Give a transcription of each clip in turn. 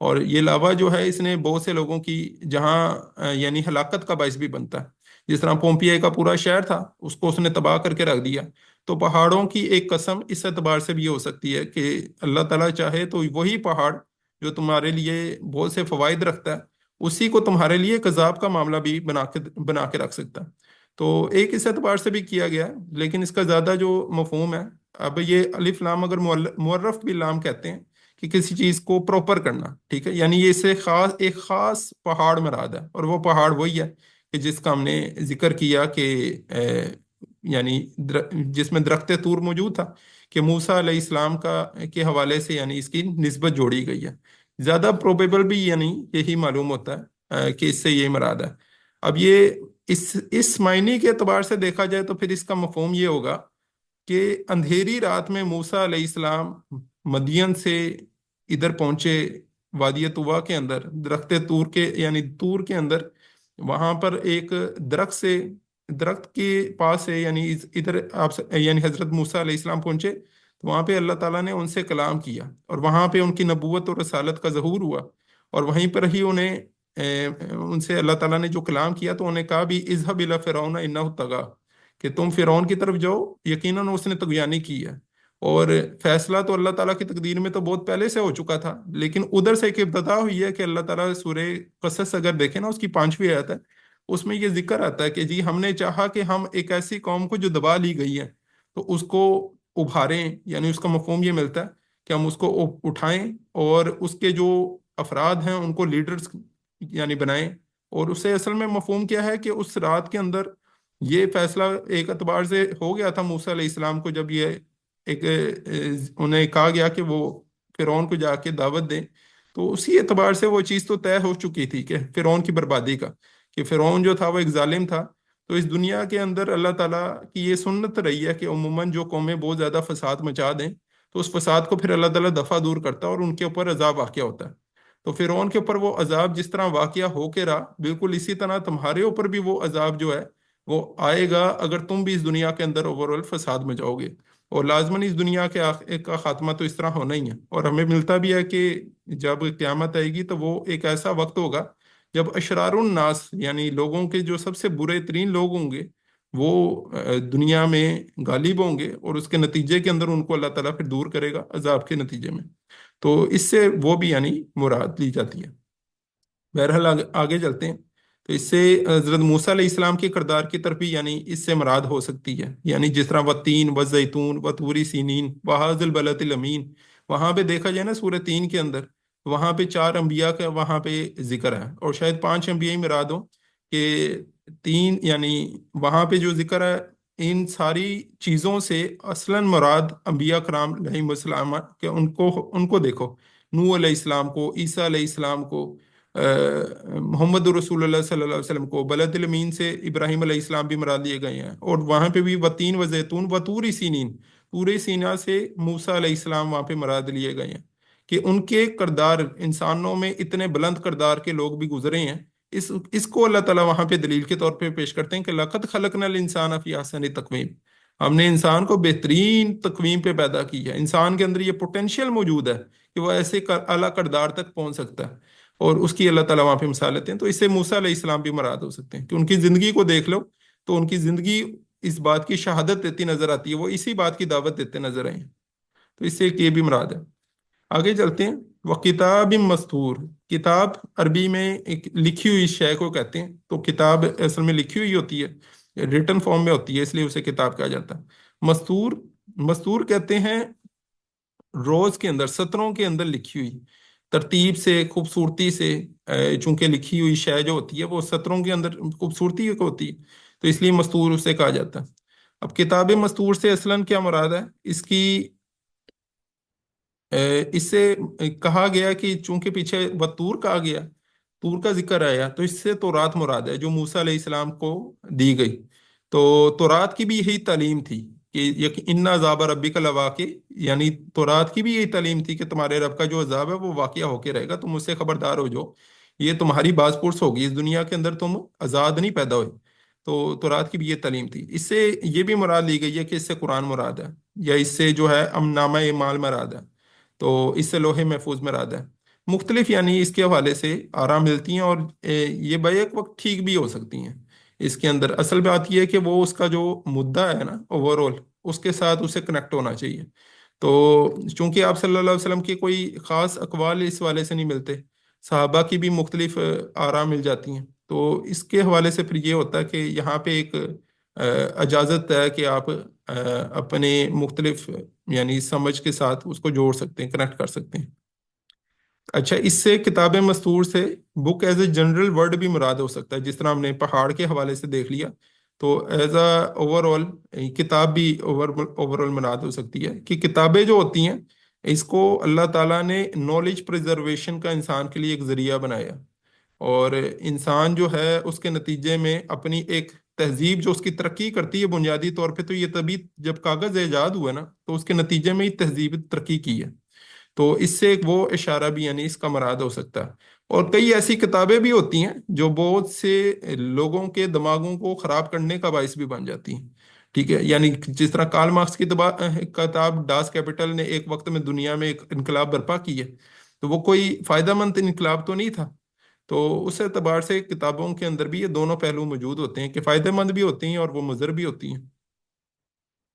اور یہ لاوا جو ہے اس نے بہت سے لوگوں کی جہاں یعنی ہلاکت کا باعث بھی بنتا ہے. جس طرح پومپیائی کا پورا شہر تھا اس نے تباہ کر کے رکھ دیا. تو پہاڑوں کی ایک قسم اس اعتبار سے بھی ہو سکتی ہے کہ اللہ تعالیٰ چاہے تو وہی پہاڑ جو تمہارے لیے بہت سے فوائد رکھتا ہے اسی کو تمہارے لیے ایک عذاب کا معاملہ بھی بنا کے رکھ سکتا ہے. تو ایک اس اعتبار سے بھی کیا گیا ہے. لیکن اس کا زیادہ جو مفہوم ہے، اب یہ الف لام اگر معرف بھی لام کہتے ہیں کہ کسی چیز کو پراپر کرنا، ٹھیک ہے، یعنی یہ اسے ایک خاص پہاڑ مراد ہے، اور وہ پہاڑ وہی ہے کہ جس کا ہم نے ذکر کیا کہ یعنی جس میں درخت طور موجود تھا کہ موسیٰ علیہ السلام کے حوالے سے یعنی اس کی نسبت جوڑی گئی ہے. زیادہ پروبیبل بھی یعنی یہی معلوم ہوتا ہے کہ اس سے یہ مراد ہے. اب یہ اس معنی کے اعتبار سے دیکھا جائے تو پھر اس کا مفہوم یہ ہوگا کہ اندھیری رات میں موسیٰ علیہ السلام مدین سے ادھر پہنچے وادی طوا کے اندر، درخت طور کے یعنی طور کے اندر. وہاں پر ایک درخت کے پاس ہے یعنی ادھر آپ یعنی حضرت موسیٰ علیہ السلام پہنچے تو وہاں پہ اللہ تعالیٰ نے ان سے کلام کیا اور وہاں پہ ان کی نبوت اور رسالت کا ظہور ہوا. اور وہیں پر ہی ان سے اللہ تعالیٰ نے جو کلام کیا تو انہیں کہا بھی اذهب الی فرعون انہ طغی، کہ تم فرعون کی طرف جاؤ، یقیناً اس نے طغیانی کی ہے. اور فیصلہ تو اللہ تعالیٰ کی تقدیر میں تو بہت پہلے سے ہو چکا تھا، لیکن ادھر سے ایک ابتدا ہوئی ہے کہ اللہ تعالیٰ سورہ قصص اگر دیکھیں نا اس کی 5ویں آیت ہے، اس میں یہ ذکر آتا ہے کہ جی ہم نے چاہا کہ ہم ایک ایسی قوم کو جو دبا لی گئی ہے تو اس کو ابھاریں، یعنی اس کا مفہوم یہ ملتا ہے کہ ہم اس کو اٹھائیں اور اس کے جو افراد ہیں ان کو لیڈرز یعنی بنائیں. اور اس سے اصل میں مفہوم کیا ہے کہ اس رات کے اندر یہ فیصلہ ایک اعتبار سے ہو گیا تھا موسیٰ علیہ السلام کو، جب یہ ایک انہیں کہا گیا کہ وہ فرعون کو جا کے دعوت دیں، تو اسی اعتبار سے وہ چیز تو طے ہو چکی تھی کہ فرعون کی بربادی کا، کہ فرعون جو تھا وہ ایک ظالم تھا. تو اس دنیا کے اندر اللہ تعالیٰ کی یہ سنت رہی ہے کہ عموماً جو قومیں بہت زیادہ فساد مچا دیں تو اس فساد کو پھر اللہ تعالیٰ دفع دور کرتا ہے اور ان کے اوپر عذاب واقع ہوتا ہے. تو فرعون کے اوپر وہ عذاب جس طرح واقعہ ہو کے رہا، بالکل اسی طرح تمہارے اوپر بھی وہ عذاب جو ہے وہ آئے گا اگر تم بھی اس دنیا کے اندر اوورآل فساد مچاؤ گے. اور لازماً اس دنیا کا خاتمہ تو اس طرح ہونا ہی ہے. اور ہمیں ملتا بھی ہے کہ جب قیامت آئے گی تو وہ ایک ایسا وقت ہوگا جب اشرار الناس یعنی لوگوں کے جو سب سے برے ترین لوگ ہوں گے وہ دنیا میں غالب ہوں گے، اور اس کے نتیجے کے اندر ان کو اللہ تعالیٰ پھر دور کرے گا عذاب کے نتیجے میں. تو اس سے وہ بھی یعنی مراد لی جاتی ہے. بہرحال آگے چلتے ہیں. تو اس سے حضرت موسیٰ علیہ السلام کے کردار کی طرف بھی یعنی اس سے مراد ہو سکتی ہے، یعنی جس طرح والتین والزیتون وطور سینین وہذا البلد الامین، وہاں پہ دیکھا جائے نا سورہ 3 کے اندر وہاں پہ 4 انبیاء کا وہاں پہ ذکر ہے، اور شاید 5 انبیاء ہی مراد ہوں کہ 3 یعنی وہاں پہ جو ذکر ہے ان ساری چیزوں سے اصلاً مراد انبیاء کرام علیہ السلام کہ ان کو دیکھو، نوح علیہ السلام کو، عیسیٰ علیہ السلام کو، محمد رسول اللہ صلی اللہ علیہ وسلم کو، بلد الامین سے ابراہیم علیہ السلام بھی مراد لیے گئے ہیں. اور وہاں پہ بھی وتین و زیتون و طور سینین، طور سینا سے موسیٰ علیہ السلام وہاں پہ مراد لیے گئے ہیں کہ ان کے کردار انسانوں میں اتنے بلند کردار کے لوگ بھی گزرے ہیں. اس کو اللہ تعالیٰ وہاں پہ دلیل کے طور پہ پیش کرتے ہیں کہ لقد خلقنا الانسان فی احسن تقویم، ہم نے انسان کو بہترین تقویم پہ پیدا کی ہے. انسان کے اندر یہ پوٹینشیل موجود ہے کہ وہ ایسے اعلیٰ کردار تک پہنچ سکتا ہے، اور اس کی اللہ تعالیٰ وہاں پہ مثال لیتے ہیں. تو اس سے موسیٰ علیہ السلام بھی مراد ہو سکتے ہیں کہ ان کی زندگی کو دیکھ لو تو ان کی زندگی اس بات کی شہادت دیتی نظر آتی ہے، وہ اسی بات کی دعوت دیتے نظر آئے ہیں. تو اس سے ایک یہ بھی مراد ہے. آگے چلتے ہیں. وہ کتاب مستور، کتاب عربی میں ایک لکھی ہوئی شے کو کہتے ہیں. تو کتاب اصل میں لکھی ہوئی ہوتی ہے، ریٹن فارم میں ہوتی ہے، اس لیے اسے کتاب کہا جاتا ہے. مستور، مستور کہتے ہیں روز کے اندر، سطروں کے اندر لکھی ہوئی، ترتیب سے خوبصورتی سے، چونکہ لکھی ہوئی شے جو ہوتی ہے وہ سطروں کے اندر خوبصورتی ہوتی ہے تو اس لیے مستور اسے کہا جاتا ہے. اب کتاب مستور سے اصلاً کیا مراد ہے؟ اس سے کہا گیا کہ چونکہ پیچھے بطور کہا گیا، طور کا ذکر آیا، تو اس سے تورات مراد ہے جو موسیٰ علیہ السلام کو دی گئی. تو تورات کی بھی یہی تعلیم تھی کہ ان عذاب ربک لواقع، یعنی تورات کی بھی یہی تعلیم تھی کہ تمہارے رب کا جو عذاب ہے وہ واقعہ ہو کے رہے گا، تم اس سے خبردار ہو جاؤ، یہ تمہاری باز پرس ہوگی، اس دنیا کے اندر تم آزاد نہیں پیدا ہوئے. تو تورات کی بھی یہ تعلیم تھی. اس سے یہ بھی مراد لی گئی ہے کہ اس سے قرآن مراد ہے، یا اس سے جو ہے امن نامہ اعمال مراد ہے، تو اس سے لوح محفوظ مراد ہے. مختلف یعنی اس کے حوالے سے آراء ملتی ہیں، اور یہ بیک وقت ٹھیک بھی ہو سکتی ہیں۔ اس کے اندر اصل بات یہ ہے کہ وہ اس کا جو مدعا ہے نا اوور آل، اس کے ساتھ اسے کنیکٹ ہونا چاہیے۔ تو چونکہ آپ صلی اللہ علیہ وسلم کی کوئی خاص اقوال اس والے سے نہیں ملتے، صحابہ کی بھی مختلف آراء مل جاتی ہیں، تو اس کے حوالے سے پھر یہ ہوتا ہے کہ یہاں پہ ایک اجازت ہے کہ آپ اپنے مختلف یعنی سمجھ کے ساتھ اس کو جوڑ سکتے ہیں، کنیکٹ کر سکتے ہیں۔ اچھا، اس سے کتاب مستور سے بک ایز اے جنرل ورڈ بھی مراد ہو سکتا ہے، جس طرح ہم نے پہاڑ کے حوالے سے دیکھ لیا، تو ایز اے اوور آل کتاب بھی اوور آل مراد ہو سکتی ہے کہ کتابیں جو ہوتی ہیں اس کو اللہ تعالیٰ نے نالج پریزرویشن کا انسان کے لیے ایک ذریعہ بنایا، اور انسان جو ہے اس کے نتیجے میں اپنی ایک تہذیب جو اس کی ترقی کرتی ہے بنیادی طور پہ، تو یہ تبھی جب کاغذ ایجاد ہوا نا تو اس کے نتیجے میں ہی تہذیب ترقی کی ہے، تو اس سے ایک وہ اشارہ بھی یعنی اس کا مراد ہو سکتا ہے۔ اور کئی ایسی کتابیں بھی ہوتی ہیں جو بہت سے لوگوں کے دماغوں کو خراب کرنے کا باعث بھی بن جاتی ہیں، ٹھیک ہے، یعنی جس طرح کارل مارکس کی کتاب ڈاس کیپٹل نے ایک وقت میں دنیا میں ایک انقلاب برپا کی ہے، تو وہ کوئی فائدہ مند انقلاب تو نہیں تھا۔ تو اس اعتبار سے کتابوں کے اندر بھی یہ دونوں پہلو موجود ہوتے ہیں کہ فائدہ مند بھی ہوتی ہیں اور وہ مضر بھی ہوتی ہیں،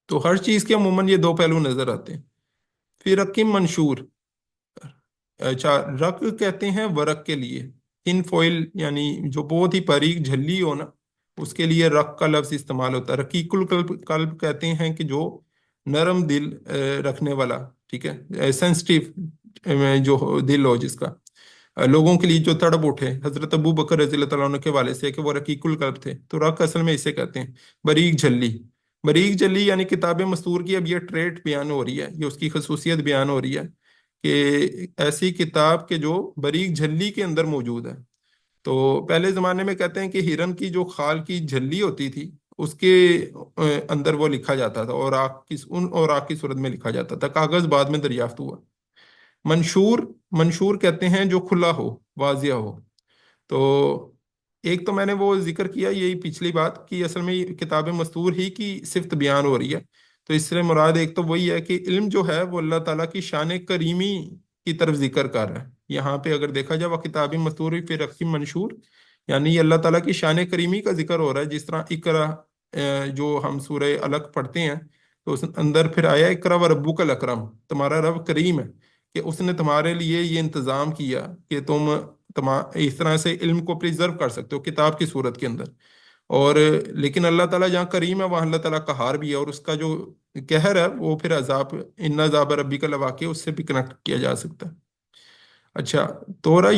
تو ہر چیز کے عموماً یہ دو پہلو نظر آتے ہیں۔ پھر رقم منشور، اچھا، رق کہتے ہیں ورق کے لیے، تhin فوائل یعنی جو بہت ہی باریک جھلی ہو نا، اس کے لیے رق کا لفظ استعمال ہوتا ہے۔ رقیق القلب قلب کہتے ہیں کہ جو نرم دل رکھنے والا، ٹھیک ہے، سینسٹیو جو دل ہو جس کا، لوگوں کے لیے جو تڑپ اٹھے۔ حضرت ابو بکر رضی اللہ تعالیٰ عنہ کے والے سے کہ وہ رقیق القلب تھے، تو رق اصل میں اسے کہتے ہیں، باریک جھلی۔ باریک جھلی یعنی کتاب مستور کی اب یہ ٹریٹ بیان ہو رہی ہے، یہ اس کی خصوصیت بیان ہو رہی ہے کہ ایسی کتاب کے جو باریک جھلی کے اندر موجود ہے۔ تو پہلے زمانے میں کہتے ہیں کہ ہرن کی جو خال کی جھلی ہوتی تھی اس کے اندر وہ لکھا جاتا تھا، اور اور آگ کی صورت میں لکھا جاتا تھا، کاغذ بعد میں دریافت ہوا۔ منشور، منشور کہتے ہیں جو کھلا ہو، واضح ہو۔ تو ایک تو میں نے وہ ذکر کیا یہی پچھلی بات کہ اصل میں یہ کتاب مستور ہی کی صفت بیان ہو رہی ہے، تو اس سے مراد ایک تو وہی ہے کہ علم جو ہے وہ اللہ تعالیٰ کی شان کریمی کی طرف ذکر کر رہا ہے۔ یہاں پہ اگر دیکھا جائے وہ کتاب مستور پھر رقم منشور، یعنی یہ اللہ تعالیٰ کی شان کریمی کا ذکر ہو رہا ہے، جس طرح اقرا جو ہم سورہ الق پڑھتے ہیں تو اس اندر پھر آیا اقرا و ربک الاکرم، تمہارا رب کریم ہے کہ اس نے تمہارے لیے یہ انتظام کیا کہ تم اس طرح سے علم کو پریزرو کر سکتے ہو کتاب کی صورت کے اندر۔ اور لیکن اللہ تعالیٰ جہاں کریم ہے وہاں اللہ تعالیٰ قہار بھی ہے، اور اس کا جو قہر ہے وہ پھر عذاب ان عذاب ربی کا لواقع اس سے بھی کنیکٹ کیا جا سکتا ہے۔ اچھا، تورا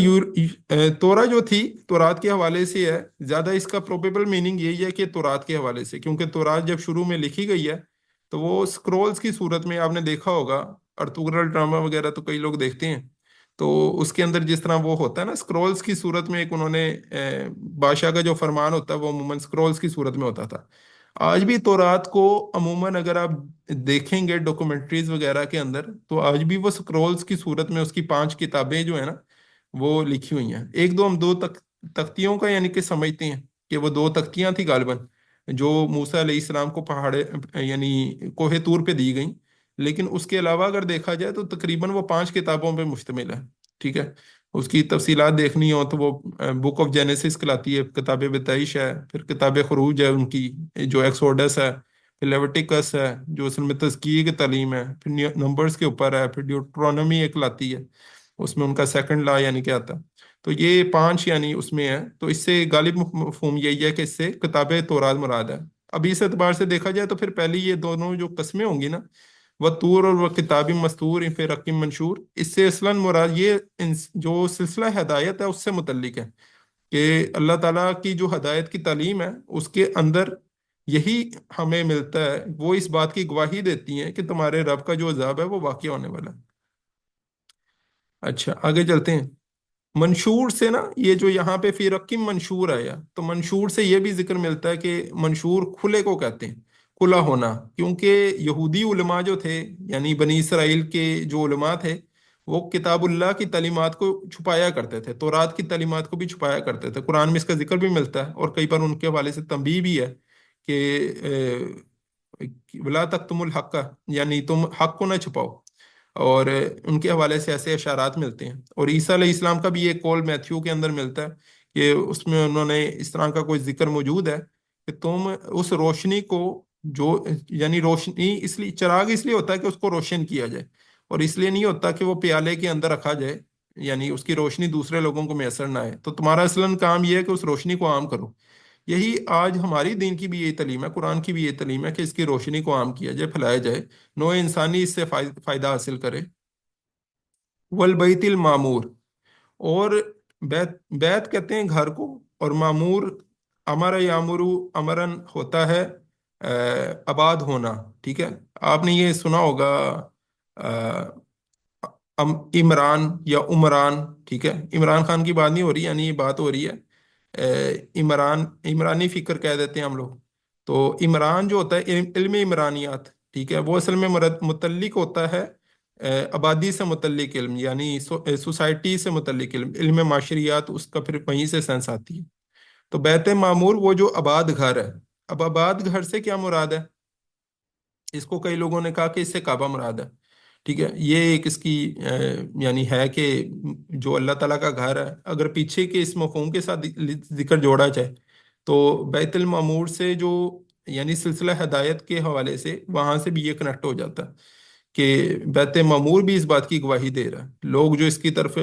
جو تھی تورات کے حوالے سے ہے، زیادہ اس کا پروبیبل میننگ یہی ہے کہ تورات کے حوالے سے، کیونکہ تورات جب شروع میں لکھی گئی ہے تو وہ سکرولز کی صورت میں آپ نے دیکھا ہوگا، ارطغرل ڈرامہ وغیرہ تو کئی لوگ دیکھتے ہیں، تو اس کے اندر جس طرح وہ ہوتا ہے نا سکرولز کی صورت میں، ایک انہوں نے بادشاہ کا جو فرمان ہوتا ہے وہ عموماً سکرولز کی صورت میں ہوتا تھا۔ آج بھی تورات کو عموماً اگر آپ دیکھیں گے ڈاکومنٹریز وغیرہ کے اندر، تو آج بھی وہ سکرولز کی صورت میں اس کی 5 کتابیں جو ہیں نا وہ لکھی ہوئی ہیں۔ ایک دو ہم دو تختیوں کا یعنی کہ سمجھتے ہیں کہ وہ 2 تختیاں تھیں غالباً جو موسیٰ علیہ السلام کو پہاڑ یعنی کوہ طور پہ دی گئیں، لیکن اس کے علاوہ اگر دیکھا جائے تو تقریباً وہ 5 کتابوں پہ مشتمل ہے، ٹھیک ہے۔ اس کی تفصیلات دیکھنی ہو تو وہ بک آف جینیسس کہلاتی ہے، کتاب پیدائش ہے، پھر کتاب خروج ہے ان کی جو ایکسوڈس ہے، پھر لیویٹیکس ہے جو اصل میں تزکیے کی تعلیم ہے، پھر نمبرز کے اوپر ہے، پھر ڈیوٹرونومی ایک لاتی ہے، اس میں ان کا سیکنڈ لا یعنی کیا آتا ہے، تو یہ 5 یعنی اس میں ہے، تو اس سے غالب مفہوم یہی ہے کہ اس سے کتاب تورات مراد ہے۔ اب اس اعتبار سے دیکھا جائے تو پھر پہلی یہ دونوں جو قسمیں ہوں گی نا، وہ طور اور وہ کتاب مستور پھر رقم منشور، اس سے اصلاً مراد یہ جو سلسلہ ہدایت ہے اس سے متعلق ہے کہ اللہ تعالیٰ کی جو ہدایت کی تعلیم ہے اس کے اندر یہی ہمیں ملتا ہے، وہ اس بات کی گواہی دیتی ہیں کہ تمہارے رب کا جو عذاب ہے وہ واقع ہونے والا ہے۔ اچھا، آگے چلتے ہیں۔ منشور سے نا یہ جو یہاں پہ فی رقم منشور آیا، تو منشور سے یہ بھی ذکر ملتا ہے کہ منشور کھلے کو کہتے ہیں، کھلا ہونا، کیونکہ یہودی علماء جو تھے یعنی بنی اسرائیل کے جو علماء تھے وہ کتاب اللہ کی تعلیمات کو چھپایا کرتے تھے، تورات کی تعلیمات کو بھی چھپایا کرتے تھے۔ قرآن میں اس کا ذکر بھی ملتا ہے، اور کئی بار ان کے حوالے سے تنبیہ بھی ہے کہ ولا تکتم الحق، یعنی تم حق کو نہ چھپاؤ۔ اور ان کے حوالے سے ایسے اشارات ملتے ہیں، اور عیسیٰ علیہ السلام کا بھی ایک قول میتھیو کے اندر ملتا ہے کہ اس میں انہوں نے اس طرح کا کوئی ذکر موجود ہے کہ تم اس روشنی کو جو، یعنی روشنی اس لیے چراغ اس لیے ہوتا ہے کہ اس کو روشن کیا جائے، اور اس لیے نہیں ہوتا کہ وہ پیالے کے اندر رکھا جائے، یعنی اس کی روشنی دوسرے لوگوں کو میسر نہ آئے، تو تمہارا اصلاً کام یہ ہے کہ اس روشنی کو عام کرو۔ یہی آج ہماری دین کی بھی یہی تعلیم ہے، قرآن کی بھی یہ تعلیم ہے کہ اس کی روشنی کو عام کیا جائے، پھیلایا جائے، نوع انسانی اس سے فائدہ حاصل کرے۔ والبیت المعمور، اور بیت بیت کہتے ہیں گھر کو، اور معمور امر یامرو امرن ہوتا ہے آباد ہونا، ٹھیک ہے؟ آپ نے یہ سنا ہوگا عمران یا عمران، ٹھیک ہے؟ عمران خان کی بات نہیں ہو رہی، یعنی یہ بات ہو رہی ہے عمران، عمرانی فکر کہہ دیتے ہیں ہم لوگ۔ تو عمران جو ہوتا ہے علم عمرانیات، ٹھیک ہے، وہ اصل میں متعلق ہوتا ہے آبادی سے متعلق علم، یعنی سوسائٹی سے متعلق علم، علم معاشریات، اس کا پھر وہیں سے سینس آتی ہے۔ تو بیت معمور وہ جو آباد گھر ہے، اب آباد گھر سے کیا مراد ہے؟ اس کو کئی لوگوں نے کہا کہ اس سے کعبہ مراد ہے، ٹھیک ہے؟ یہ ایک اس کی یعنی ہے کہ جو اللہ تعالیٰ کا گھر ہے، اگر پیچھے کے اس مفہوم کے ساتھ ذکر جوڑا جائے تو بیت المعمور سے جو، یعنی سلسلہ ہدایت کے حوالے سے وہاں سے بھی یہ کنیکٹ ہو جاتا ہے کہ بیت معمور بھی اس بات کی گواہی دے رہا ہے۔ لوگ جو اس کی طرف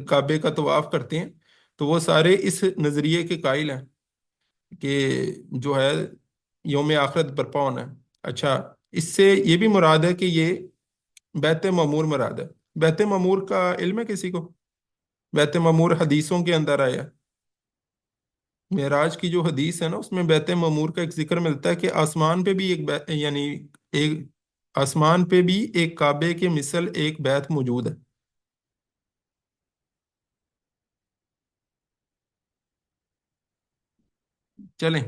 کعبے کا طواف کرتے ہیں تو وہ سارے اس نظریے کے قائل ہیں کہ جو ہے یوم آخرت برپا ہونا ہے۔ اچھا، اس سے یہ بھی مراد ہے کہ یہ بیت معمور مراد ہے۔ بیت معمور کا علم ہے کسی کو؟ بیت معمور حدیثوں کے اندر آیا ہے۔ معراج کی جو حدیث ہے نا، اس میں بیت معمور کا ایک ذکر ملتا ہے کہ آسمان پہ بھی یعنی ایک آسمان پہ بھی ایک کعبے کے مثل ایک بیت موجود ہے۔ چلیں،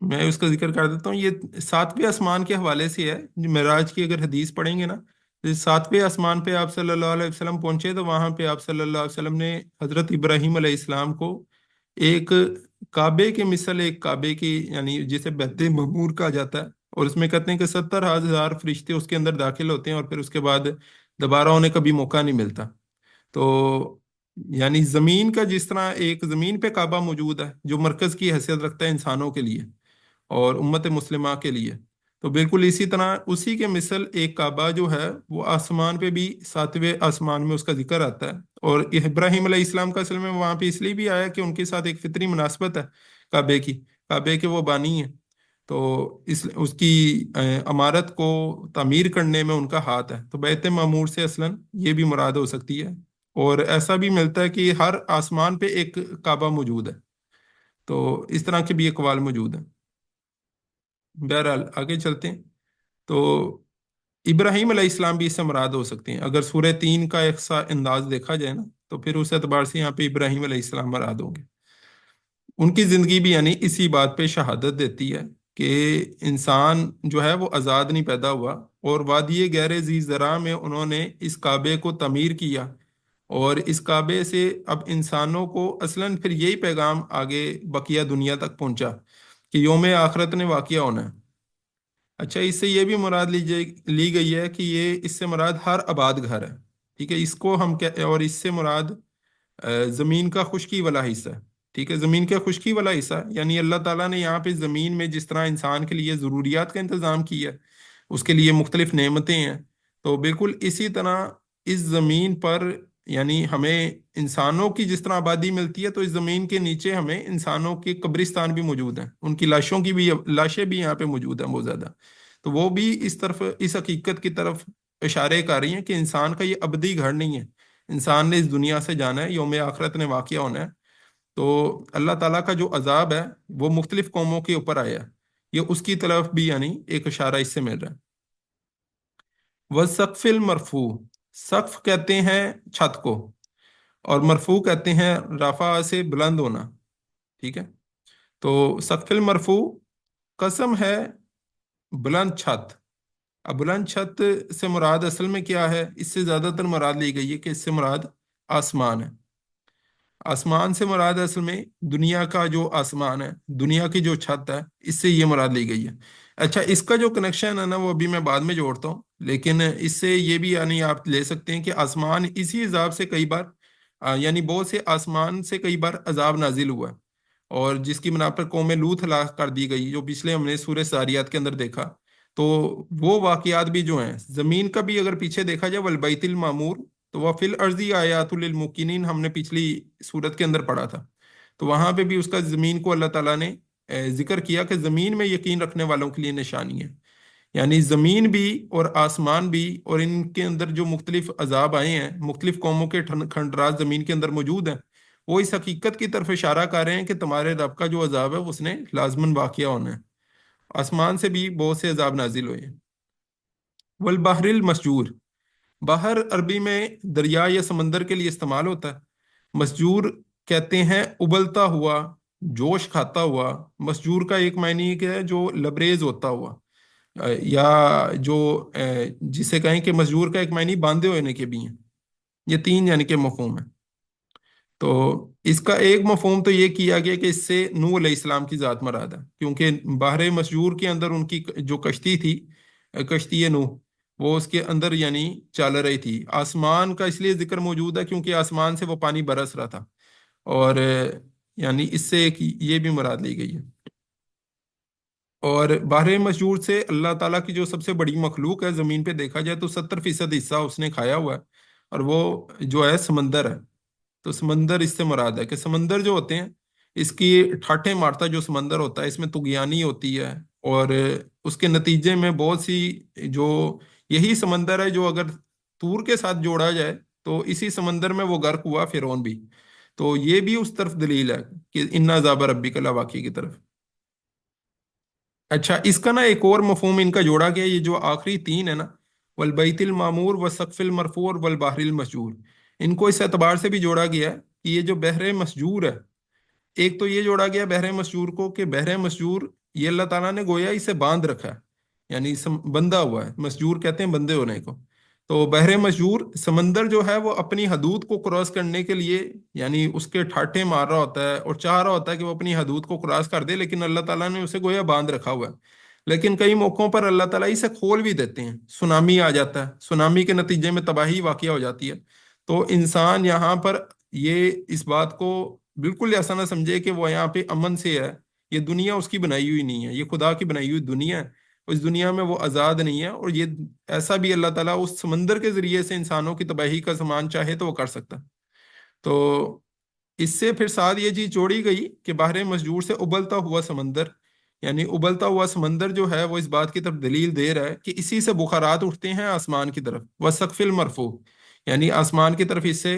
میں اس کا ذکر کر دیتا ہوں، یہ ساتویں آسمان کے حوالے سے ہے۔ معراج کی اگر حدیث پڑھیں گے نا، تو ساتویں آسمان پہ آپ صلی اللہ علیہ وسلم پہنچے تو وہاں پہ آپ صلی اللہ علیہ وسلم نے حضرت ابراہیم علیہ السلام کو ایک کعبے کے مثل ایک کعبے کی، یعنی جسے بیت معمور کہا جاتا ہے، اور اس میں کہتے ہیں کہ 70,000 فرشتے اس کے اندر داخل ہوتے ہیں، اور پھر اس کے بعد دوبارہ انہیں کبھی موقع نہیں ملتا۔ تو یعنی زمین کا، جس طرح ایک زمین پہ کعبہ موجود ہے جو مرکز کی حیثیت رکھتا ہے انسانوں کے لیے اور امت مسلمہ کے لیے، تو بالکل اسی طرح اسی کے مثل ایک کعبہ جو ہے وہ آسمان پہ بھی ساتویں آسمان میں اس کا ذکر آتا ہے۔ اور ابراہیم علیہ السلام کا اصل میں وہاں پہ اس لیے بھی آیا کہ ان کے ساتھ ایک فطری مناسبت ہے کعبے کی، کعبے کے وہ بانی ہیں، تو اس کی عمارت کو تعمیر کرنے میں ان کا ہاتھ ہے، تو بیت معمور سے اصلاً یہ بھی مراد ہو سکتی ہے۔ اور ایسا بھی ملتا ہے کہ ہر آسمان پہ ایک کعبہ موجود ہے، تو اس طرح کے بھی اقوال موجود ہیں۔ بہرحال آگے چلتے ہیں، تو ابراہیم علیہ السلام بھی اس سے مراد ہو سکتے ہیں، اگر سورہ 3 کا ایک سا انداز دیکھا جائے نا، تو پھر اس اعتبار سے یہاں پہ ابراہیم علیہ السلام مراد ہوں گے۔ ان کی زندگی بھی یعنی اسی بات پہ شہادت دیتی ہے کہ انسان جو ہے وہ آزاد نہیں پیدا ہوا، اور وادی غیر ذی زرع میں انہوں نے اس کعبے کو تعمیر کیا، اور اس کعبے سے اب انسانوں کو اصلاً پھر یہی پیغام آگے بقیہ دنیا تک پہنچا کہ یوم آخرت نے واقعہ ہونا ہے۔ اچھا، اس سے یہ بھی مراد لی گئی ہے کہ یہ اس سے مراد ہر آباد گھر ہے، ٹھیک ہے؟ اس کو ہم اور اس سے مراد زمین کا خشکی والا حصہ ہے، ٹھیک ہے؟ زمین کا خشکی والا حصہ یعنی اللہ تعالیٰ نے یہاں پہ زمین میں جس طرح انسان کے لیے ضروریات کا انتظام کیا ہے، اس کے لیے مختلف نعمتیں ہیں، تو بالکل اسی طرح اس زمین پر، یعنی ہمیں انسانوں کی جس طرح آبادی ملتی ہے، تو اس زمین کے نیچے ہمیں انسانوں کے قبرستان بھی موجود ہیں، ان کی لاشوں کی بھی، لاشیں بھی یہاں پہ موجود ہیں بہت زیادہ، تو وہ بھی اس طرف، اس حقیقت کی طرف اشارے کر رہی ہیں کہ انسان کا یہ ابدی گھر نہیں ہے، انسان نے اس دنیا سے جانا ہے، یوم آخرت نے واقعہ ہونا ہے۔ تو اللہ تعالیٰ کا جو عذاب ہے وہ مختلف قوموں کے اوپر آیا ہے، یہ اس کی طرف بھی یعنی ایک اشارہ اس سے مل رہا ہے۔ وَالسَّقْفِ الْمَرْفُوعِ، سقف کہتے ہیں چھت کو، اور مرفوع کہتے ہیں رفع سے بلند ہونا، ٹھیک ہے؟ تو سقف المرفوع قسم ہے بلند چھت۔ اب بلند چھت سے مراد اصل میں کیا ہے؟ اس سے زیادہ تر مراد لی گئی ہے کہ اس سے مراد آسمان ہے۔ آسمان سے مراد اصل میں دنیا کا جو آسمان ہے، دنیا کی جو چھت ہے، اس سے یہ مراد لی گئی ہے۔ اچھا، اس کا جو کنیکشن ہے نا وہ ابھی میں بعد میں جوڑتا ہوں، لیکن اس سے یہ بھی یعنی آپ لے سکتے ہیں کہ آسمان اسی عذاب سے کئی بار یعنی بہت سے آسمان سے کئی بار عذاب نازل ہوا ہے، اور جس کی بنا پر قوم لوط ہلاک کر دی گئی، جو پچھلے ہم نے سورہ زاریات کے اندر دیکھا۔ تو وہ واقعات بھی جو ہیں زمین کا بھی اگر پیچھے دیکھا جائے، والبیت المعمور، تو وہ فی الارضی آیات للموقنین ہم نے پچھلی صورت کے اندر پڑھا تھا۔ تو وہاں پہ بھی اس کا زمین کو اللہ تعالیٰ نے ذکر کیا کہ زمین میں یقین رکھنے والوں کے لیے نشانی ہے۔ یعنی زمین بھی اور آسمان بھی اور ان کے اندر جو مختلف عذاب آئے ہیں، مختلف قوموں کے کھنڈرات زمین کے اندر موجود ہیں، وہ اس حقیقت کی طرف اشارہ کر رہے ہیں کہ تمہارے رب کا جو عذاب ہے اس نے لازماً واقعہ ہونا ہے۔ آسمان سے بھی بہت سے عذاب نازل ہوئے ہیں۔ والبحر المسجور، بحر عربی میں دریا یا سمندر کے لیے استعمال ہوتا ہے۔ مسجور کہتے ہیں ابلتا ہوا، جوش کھاتا ہوا۔ مسجور کا ایک معنی کیا ہے؟ جو لبریز ہوتا ہوا، یا جو جسے کہیں کہ مسجور کا ایک معنی باندھے ہونے کے بھی ہیں۔ یہ تین یعنی کہ مفہوم ہے۔ تو اس کا ایک مفہوم تو یہ کیا گیا کہ اس سے نوح علیہ السلام کی ذات مراد ہے، کیونکہ بحر مسجور کے اندر ان کی جو کشتی تھی، کشتی نوح، وہ اس کے اندر یعنی چل رہی تھی۔ آسمان کا اس لیے ذکر موجود ہے کیونکہ آسمان سے وہ پانی برس رہا تھا، اور یعنی اس سے ایک یہ بھی مراد لی گئی ہے۔ اور بحر مسجور سے اللہ تعالیٰ کی جو سب سے بڑی مخلوق ہے زمین پہ دیکھا جائے تو 70% حصہ اس نے کھایا ہوا ہے، اور وہ جو ہے سمندر ہے۔ تو سمندر اس سے مراد ہے کہ سمندر جو ہوتے ہیں، اس کی ٹھاٹھیں مارتا جو سمندر ہوتا ہے، اس میں طغیانی ہوتی ہے، اور اس کے نتیجے میں بہت سی جو یہی سمندر ہے جو اگر تور کے ساتھ جوڑا جائے تو اسی سمندر میں وہ غرق ہوا فرعون بھی۔ تو یہ بھی اس طرف دلیل ہے کہ ان عذاب ربک لواقع کی طرف۔ اچھا، اس کا نا ایک اور مفہوم ان کا جوڑا گیا، یہ جو آخری تین ہے نا، والبیت المعمور والسقف المرفوع والبحر المسجور، ان کو اس اعتبار سے بھی جوڑا گیا ہے کہ یہ جو بحر مسجور ہے، ایک تو یہ جوڑا گیا بحر مسجور کو کہ بحر مسجور یہ اللہ تعالیٰ نے گویا اسے باندھ رکھا ہے، یعنی بندھا ہوا ہے۔ مسجور کہتے ہیں بندے ہونے کو۔ تو بحر مسجور سمندر جو ہے وہ اپنی حدود کو کراس کرنے کے لیے یعنی اس کے ٹھاٹھے مار رہا ہوتا ہے اور چاہ رہا ہوتا ہے کہ وہ اپنی حدود کو کراس کر دے، لیکن اللہ تعالیٰ نے اسے گویا باندھ رکھا ہوا ہے۔ لیکن کئی موقعوں پر اللہ تعالیٰ اسے کھول بھی دیتے ہیں، سونامی آ جاتا ہے، سونامی کے نتیجے میں تباہی واقع ہو جاتی ہے۔ تو انسان یہاں پر یہ اس بات کو بالکل ایسا نہ سمجھے کہ وہ یہاں پہ امن سے ہے۔ یہ دنیا اس کی بنائی ہوئی نہیں ہے، یہ خدا کی بنائی ہوئی دنیا ہے۔ اس دنیا میں وہ آزاد نہیں ہے، اور یہ ایسا بھی اللہ تعالیٰ اس سمندر کے ذریعے سے انسانوں کی تباہی کا سامان چاہے تو وہ کر سکتا ہے۔ تو اس سے پھر ساتھ یہ چیز جوڑی گئی کہ بحر مسجور سے ابلتا ہوا سمندر، یعنی ابلتا ہوا سمندر جو ہے وہ اس بات کی طرف دلیل دے رہا ہے کہ اسی سے بخارات اٹھتے ہیں آسمان کی طرف، وسقف المرفوع، یعنی آسمان کی طرف اس سے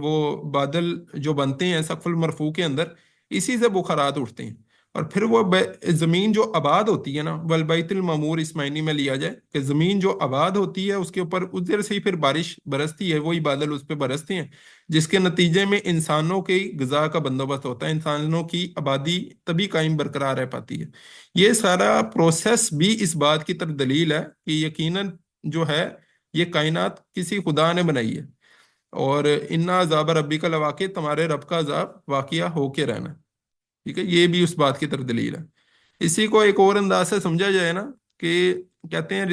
وہ بادل جو بنتے ہیں سقف المرفوع کے اندر، اسی سے بخارات اٹھتے ہیں۔ اور پھر وہ زمین جو آباد ہوتی ہے نا، والبیت المعمور اس معنی میں لیا جائے کہ زمین جو آباد ہوتی ہے اس کے اوپر ادھر سے ہی پھر بارش برستی ہے، وہی بادل اس پہ برستے ہیں، جس کے نتیجے میں انسانوں کی غذا کا بندوبست ہوتا ہے، انسانوں کی آبادی تبھی قائم برقرار رہ پاتی ہے۔ یہ سارا پروسیس بھی اس بات کی طرف دلیل ہے کہ یقیناً جو ہے یہ کائنات کسی خدا نے بنائی ہے، اور انا عذاب ربی کا لواقع، تمہارے رب کا عذاب واقعہ ہو کے رہنا۔ ٹھیک ہے، یہ بھی اس بات کی طرف دلیل ہے۔ اسی کو ایک اور انداز سے سمجھا جائے نا کہ کہتے ہیں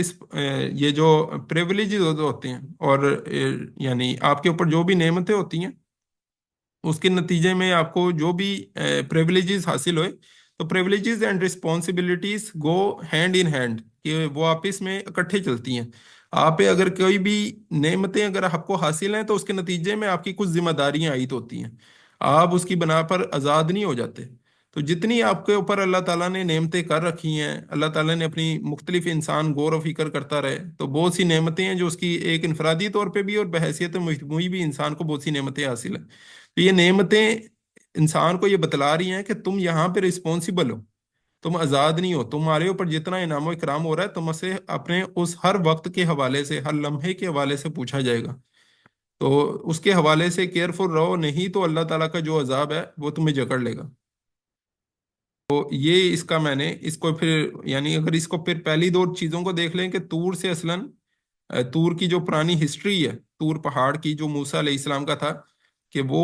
یہ جو پریولیجز ہوتے ہیں، اور یعنی آپ کے اوپر جو بھی نعمتیں ہوتی ہیں اس کے نتیجے میں آپ کو جو بھی پریولیجز حاصل ہوئے، تو privileges and responsibilities go hand in hand, کہ وہ آپس میں اکٹھے چلتی ہیں۔ آپ پہ اگر کوئی بھی نعمتیں اگر آپ کو حاصل ہیں تو اس کے نتیجے میں آپ کی کچھ ذمہ داریاں عائد ہوتی ہیں، آپ اس کی بنا پر آزاد نہیں ہو جاتے۔ تو جتنی آپ کے اوپر اللہ تعالیٰ نے نعمتیں کر رکھی ہیں، اللہ تعالیٰ نے اپنی مختلف انسان غور و فکر کرتا رہے، تو بہت سی نعمتیں ہیں جو اس کی ایک انفرادی طور پہ بھی اور بحیثیت مجموعی بھی انسان کو بہت سی نعمتیں حاصل ہیں۔ تو یہ نعمتیں انسان کو یہ بتلا رہی ہیں کہ تم یہاں پہ رسپونسبل ہو، تم آزاد نہیں ہو، تمہارے اوپر جتنا انعام و اکرام ہو رہا ہے تم سے اپنے اس ہر وقت کے حوالے سے، ہر لمحے کے حوالے سے پوچھا جائے گا۔ تو اس کے حوالے سے کیئرفل رہو، نہیں تو اللہ تعالیٰ کا جو عذاب ہے وہ تمہیں جکڑ لے گا۔ تو یہ اس کا میں نے اس کو پھر یعنی اگر اس کو پھر پہلی دو چیزوں کو دیکھ لیں کہ طور سے اصلاً طور کی جو پرانی ہسٹری ہے، طور پہاڑ کی جو موسیٰ علیہ السلام کا تھا، کہ وہ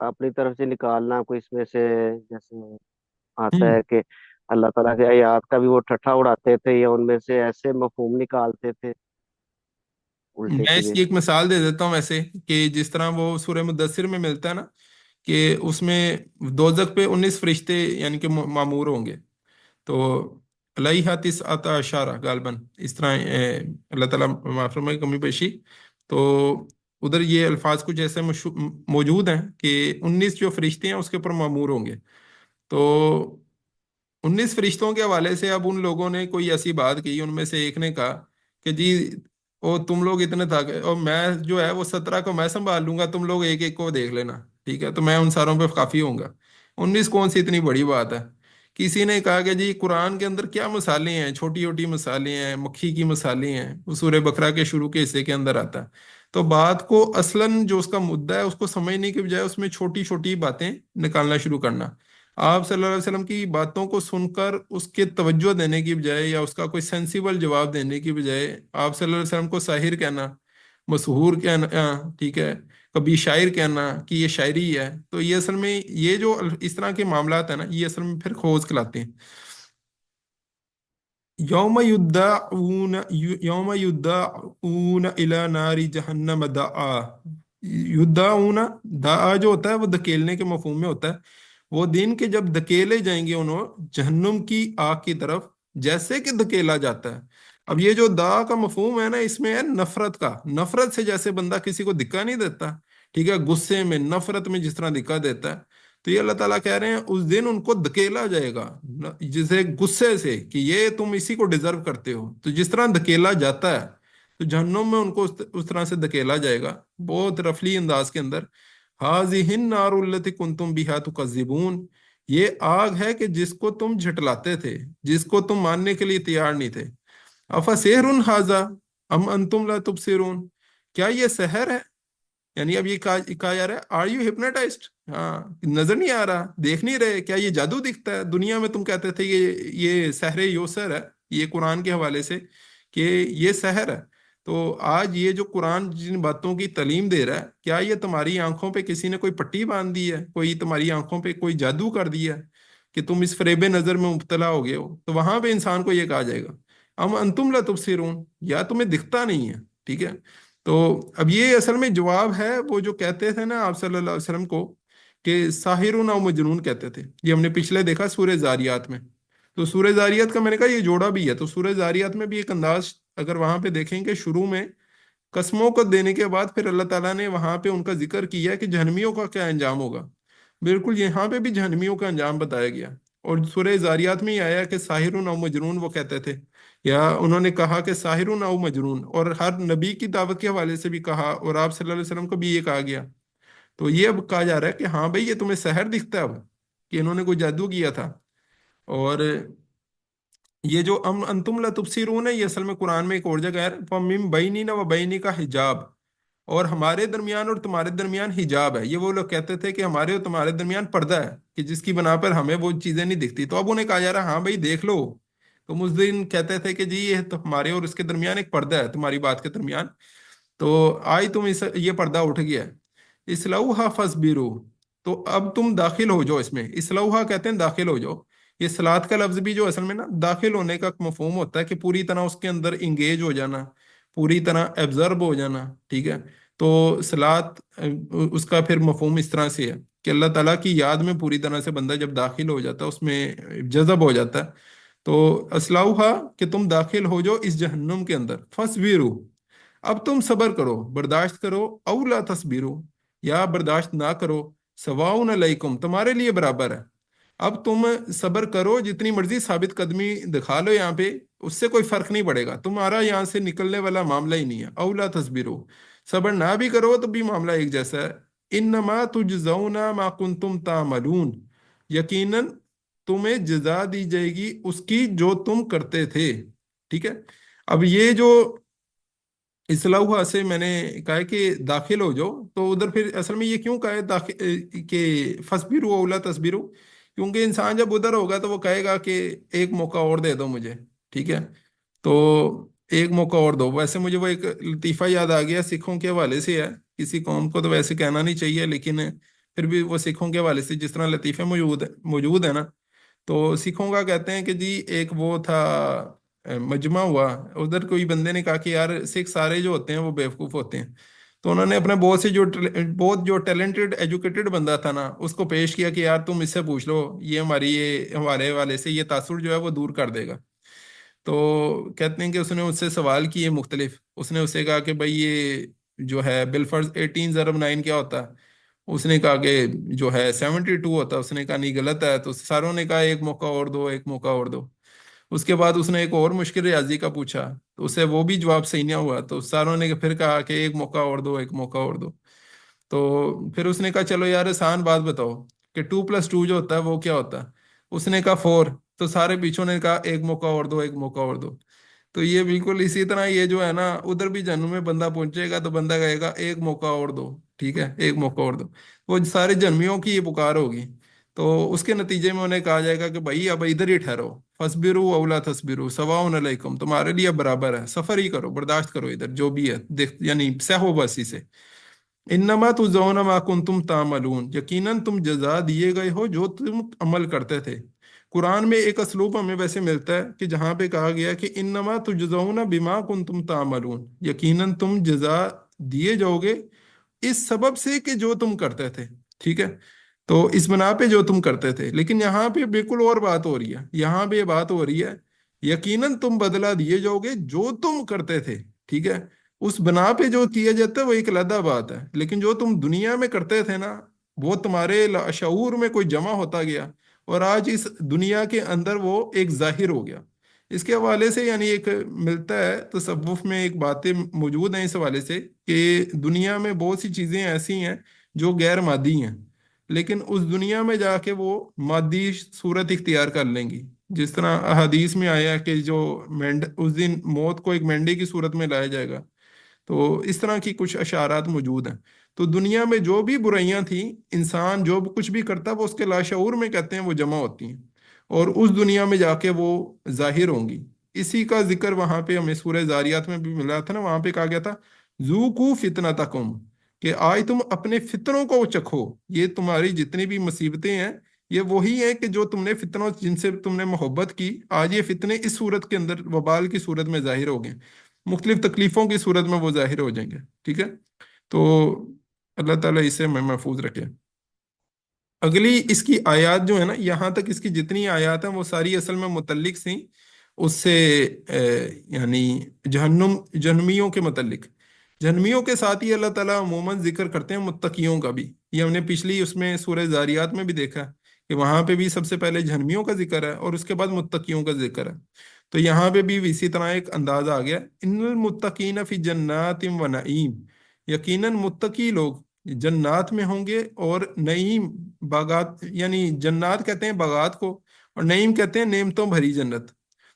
اپنی طرف سے نکالنا کوئی اس میں سے، جیسے آتا ہوں ہے کہ اللہ تعالیٰ کے آیات کا بھی وہ ٹھٹھا اڑاتے تھے یا ان میں سے ایسے مفہوم نکالتے تھے الٹے میں اس سیدھے؟ کی ایک مثال دے دیتا ہوں ایسے، کہ جس طرح وہ سورہ مدثر میں ملتا ہے نا، کہ اس میں دوزخ پہ 19 فرشتے یعنی کہ معمور ہوں گے، تو علیہ تسعۃ عشرہ غالباً اس طرح اللہ تعالیٰ معاف فرمائے کمی بیشی، تو ادھر یہ الفاظ کچھ ایسے موجود ہیں کہ 19 جو فرشتے ہیں اس کے اوپر معمور ہوں گے، تو 19 فرشتوں کے حوالے سے اب ان لوگوں نے کوئی ایسی بات کی، ان میں سے ایک نے کہا کہ جی وہ تم لوگ اتنے تھا اور میں جو ہے وہ 17 کو میں سنبھال لوں گا، تم لوگ ایک ایک کو دیکھ لینا، ٹھیک ہے، تو میں ان ساروں پہ کافی ہوں گا، 19 کون سی اتنی بڑی بات ہے؟ کسی نے کہا کہ جی قرآن کے اندر کیا مثالیں ہیں، چھوٹی چھوٹی مثالیں ہیں، مکھی کی مثالیں ہیں، وہ سورہ بقرہ کے شروع کے حصے کے اندر آتا ہے، تو بات کو اصلاً جو اس کا مدعا ہے اس کو سمجھنے کے بجائے اس میں چھوٹی چھوٹی باتیں نکالنا شروع کرنا، آپ صلی اللہ علیہ وسلم کی باتوں کو سن کر اس کے توجہ دینے کی بجائے یا اس کا کوئی سینسیبل جواب دینے کی بجائے آپ صلی اللہ علیہ وسلم کو ساحر کہنا، مسحور کہنا، ٹھیک ہے، کبھی شاعر کہنا کہ یہ شاعری ہے، تو یہ اصل میں یہ جو اس طرح کے معاملات ہیں نا، یہ اصل میں پھر کھوج کہلاتے ہیں۔ یوم یدعون الی نار جہنم دعا، یدعون، دعا جو ہوتا ہے وہ دھکیلنے کے مفہوم میں ہوتا ہے، وہ دن کے جب دھکیلے جائیں گے انہوں جہنم کی آگ کی طرف، جیسے کہ دھکیلا جاتا ہے۔ اب یہ جو دعا کا مفہوم ہے نا، اس میں ہے نفرت کا، نفرت سے جیسے بندہ کسی کو دھکا نہیں دیتا، ٹھیک ہے، غصے میں نفرت میں جس طرح دھکا دیتا ہے، تو یہ اللہ تعالیٰ کہہ رہے ہیں اس دن ان کو دھکیلا جائے گا، جسے غصے سے کہ یہ تم اسی کو ڈیزرو کرتے ہو، تو جس طرح دھکیلا جاتا ہے تو جہنم میں ان کو اس طرح سے دھکیلا جائے گا، بہت رفلی انداز کے اندر۔ ہاذہ النار التی کنتم بہا تکذبون، یہ آگ ہے کہ جس کو تم جھٹلاتے تھے، جس کو تم ماننے کے لیے تیار نہیں تھے۔ افسحر ھذا ام انتم لا تبصرون، کیا یہ سحر ہے؟ یعنی اب یہ کہا جا رہا ہے آر یو ہپنوٹائزڈ، ہاں نظر نہیں آ رہا، دیکھ نہیں رہے، کیا یہ جادو دکھتا ہے؟ دنیا میں تم کہتے تھے یہ سحر یوسر ہے، یہ قرآن کے حوالے سے کہ یہ سحر ہے، تو آج یہ جو قرآن جن باتوں کی تعلیم دے رہا ہے، کیا یہ تمہاری آنکھوں پہ کسی نے کوئی پٹی باندھ دی ہے، کوئی تمہاری آنکھوں پہ کوئی جادو کر دیا ہے کہ تم اس فریب نظر میں مبتلا ہو گئے ہو؟ تو وہاں پہ انسان کو یہ کہا جائے گا ام انتم لا تبصرون، یا تمہیں دکھتا نہیں ہے، ٹھیک ہے۔ تو اب یہ اصل میں جواب ہے وہ جو کہتے تھے نا آپ صلی اللہ علیہ وسلم کو کہ ساحرون او مجنون کہتے تھے، یہ ہم نے پچھلے دیکھا سورہ زاریات میں، تو سورہ زاریات کا میں نے کہا یہ جوڑا بھی ہے، تو سورہ زاریات میں بھی ایک انداز اگر وہاں پہ دیکھیں کہ شروع میں قسموں کو دینے کے بعد پھر اللہ تعالیٰ نے وہاں پہ ان کا ذکر کیا کہ جہنمیوں کا کیا انجام ہوگا، بالکل یہاں پہ بھی جہنمیوں کا انجام بتایا گیا، اور سورہ زاریات میں ہی آیا کہ ساحرون او مجنون وہ کہتے تھے، یا انہوں نے کہا کہ ساحرون او مجنون، اور ہر نبی کی دعوت کے حوالے سے بھی کہا، اور آپ صلی اللہ علیہ وسلم کو بھی یہ کہا گیا، تو یہ اب کہا جا رہا ہے کہ ہاں بھائی یہ تمہیں سحر دکھتا ہے اب، کہ انہوں نے کوئی جادو کیا تھا۔ اور یہ جو انتم لا تبصرون ہے، یہ اصل میں قرآن میں ایک اور جگہ ہے، فَمِن بَيْنِنَا وَبَيْنِكَ حجاب، اور ہمارے درمیان اور تمہارے درمیان حجاب ہے، یہ وہ لوگ کہتے تھے کہ ہمارے اور تمہارے درمیان پردہ ہے کہ جس کی بنا پر ہمیں وہ چیزیں نہیں دکھتی، تو اب انہیں کہا جا رہا ہے ہاں بھائی دیکھ لو، تم اس دن کہتے تھے کہ جی یہ تو ہمارے اور اس کے درمیان ایک پردہ ہے، تمہاری بات کے درمیان، تو آج یہ پردہ اٹھ گیا ہے، اصلوہا فاصبروا، تو اب تم داخل ہو جاؤ اس میں، اصلوہا کہتے ہیں داخل ہو جاؤ، یہ صلات کا لفظ بھی جو اصل میں نا داخل ہونے کا مفہوم ہوتا ہے کہ پوری طرح اس کے اندر انگیج ہو جانا، پوری طرح ایبزرب ہو جانا، ٹھیک ہے، تو صلات اس کا پھر مفہوم اس طرح سے ہے کہ اللہ تعالیٰ کی یاد میں پوری طرح سے بندہ جب داخل ہو جاتا ہے، اس میں جذب ہو جاتا ہے، تو اسلحہ کہ تم داخل ہو جاؤ اس جہنم کے اندر، فصبرو، اب تم صبر کرو، برداشت کرو، او لا تصبرو، یا برداشت نہ کرو، سواؤن علیکم، تمہارے لیے برابر ہے، اب تم صبر کرو، جتنی مرضی ثابت قدمی دکھا لو یہاں پہ، اس سے کوئی فرق نہیں پڑے گا، تمہارا یہاں سے نکلنے والا معاملہ ہی نہیں ہے، او لا تصبرو، صبر نہ بھی کرو تو بھی معاملہ ایک جیسا ہے، انما تجزون ما کنتم تعملون، یقیناً تمہیں جزا دی جائے گی اس کی جو تم کرتے تھے، ٹھیک ہے۔ اب یہ جو اصلاح ہوا سے میں نے کہا ہے کہ داخل ہو جاؤ، تو ادھر پھر اصل میں یہ کیوں کہا ہے داخل کہ فصبروا اولا تصبروا، کیونکہ انسان جب ادھر ہوگا تو وہ کہے گا کہ ایک موقع اور دے دو مجھے، ٹھیک ہے، تو ایک موقع اور دو، ویسے مجھے وہ ایک لطیفہ یاد آ گیا سکھوں کے حوالے سے ہے، کسی قوم کو تو ویسے کہنا نہیں چاہیے لیکن پھر بھی وہ سکھوں کے حوالے سے جس طرح لطیفے موجود ہے نا، تو سکھوں کا کہتے ہیں کہ جی ایک وہ تھا مجمع ہوا، ادھر کوئی بندے نے کہا کہ یار سکھ سارے جو ہوتے ہیں وہ بیوقوف ہوتے ہیں، تو انہوں نے اپنے بہت سے بہت جو ٹیلنٹڈ ایجوکیٹڈ بندہ تھا نا اس کو پیش کیا کہ یار تم اس سے پوچھ لو، یہ ہمارے والے سے یہ تاثر جو ہے وہ دور کر دے گا۔ تو کہتے ہیں کہ اس نے اس سے سوال کیے مختلف، اس نے اس سے کہا کہ بھائی یہ جو ہے بالفرض 18 ضرب 9 کیا ہوتا ہے؟ اس نے کہا کہ جو ہے 72 ہوتا ہے۔ اس نے کہا نہیں غلط ہے، تو ساروں نے کہا ایک موقع اور دو، ایک موقع اور دو۔ اس کے بعد اس نے ایک اور مشکل ریاضی کا پوچھا، تو اسے وہ بھی جواب صحیح نہیں ہوا، تو ساروں نے پھر کہا کہ ایک موقع اور دو، ایک موقع اور دو۔ تو پھر اس نے کہا چلو یار آسان بات بتاؤ کہ 2+2 جو ہوتا ہے وہ کیا ہوتا ہے؟ اس نے کہا 4۔ تو سارے پیچھوں نے کہا ایک موقع اور دو، ایک موقع اور دو۔ تو یہ بالکل اسی طرح یہ جو ہے نا ادھر بھی جہنم میں بندہ پہنچے گا تو بندہ کہے گا ایک موقع اور دو، ٹھیک ہے، ایک موقع اور دو۔ وہ سارے جہنمیوں کی یہ پکار ہوگی، تو اس کے نتیجے میں انہیں کہا جائے گا کہ بھائی اب ادھر ہی ٹھہرو، فصبروا اولا تصبروا سواء علیکم، تمہارے لیے برابر ہے، سفر ہی کرو، برداشت کرو ادھر جو بھی ہے، یعنی سہو بس سے۔ انما تجزون ما کنتم تعملون، یقیناً تم جزا دیے گئے ہو جو تم عمل کرتے تھے۔ قرآن میں ایک اسلوب ہمیں ویسے ملتا ہے کہ جہاں پہ کہا گیا کہ انما تجزون بما کنتم تعملون، یقیناً تم جزا دیے جاؤ گے اس سبب سے کہ جو تم کرتے تھے، ٹھیک ہے، تو اس بنا پہ جو تم کرتے تھے۔ لیکن یہاں پہ بالکل اور بات ہو رہی ہے، یہاں پہ یہ بات ہو رہی ہے یقیناً تم بدلہ دیے جاؤ گے جو تم کرتے تھے، ٹھیک ہے۔ اس بنا پہ جو کیا جاتا ہے وہ ایک علیحدہ بات ہے، لیکن جو تم دنیا میں کرتے تھے نا وہ تمہارے شعور میں کوئی جمع ہوتا گیا، اور آج اس دنیا کے اندر وہ ایک ظاہر ہو گیا۔ اس کے حوالے سے یعنی ایک ملتا ہے تصوف میں ایک باتیں موجود ہیں اس حوالے سے کہ دنیا میں بہت سی چیزیں ایسی ہیں جو غیر مادی ہیں، لیکن اس دنیا میں جا کے وہ مادی صورت اختیار کر لیں گی۔ جس طرح احادیث میں آیا کہ جو اس دن موت کو ایک مینڈے کی صورت میں لایا جائے گا، تو اس طرح کی کچھ اشارات موجود ہیں۔ تو دنیا میں جو بھی برائیاں تھیں، انسان جو کچھ بھی کرتا وہ اس کے لاشعور میں کہتے ہیں وہ جمع ہوتی ہیں، اور اس دنیا میں جا کے وہ ظاہر ہوں گی۔ اسی کا ذکر وہاں پہ ہمیں سورہ زاریات میں بھی ملا تھا نا، وہاں پہ کہا گیا تھا ذوقوا فتنتکم، کہ آج تم اپنے فتنوں کو چکھو، یہ تمہاری جتنی بھی مصیبتیں ہیں یہ وہی ہیں کہ جو تم نے فتنوں جن سے تم نے محبت کی، آج یہ فتنے اس صورت کے اندر وبال کی صورت میں ظاہر ہو گئے، مختلف تکلیفوں کی صورت میں وہ ظاہر ہو جائیں گے، ٹھیک ہے۔ تو اللہ تعالیٰ اسے ہمیں محفوظ رکھے۔ اگلی اس کی آیات جو ہے نا، یہاں تک اس کی جتنی آیات ہیں وہ ساری اصل میں متعلق تھیں اس سے یعنی جہنمیوں کے متعلق۔ جہنمیوں کے ساتھ ہی اللہ تعالیٰ عموماً ذکر کرتے ہیں متقیوں کا بھی، یہ ہم نے پچھلی اس میں سورہ زاریات میں بھی دیکھا کہ وہاں پہ بھی سب سے پہلے جہنمیوں کا ذکر ہے اور اس کے بعد متقیوں کا ذکر ہے۔ تو یہاں پہ بھی اسی طرح ایک انداز آ گیا، ان المتقین فی جنات و نعیم، یقیناً متقی لوگ جنات میں ہوں گے اور نعیم باغات، یعنی جنات کہتے ہیں باغات کو، اور نعیم کہتے ہیں نعمتوں بھری جنت،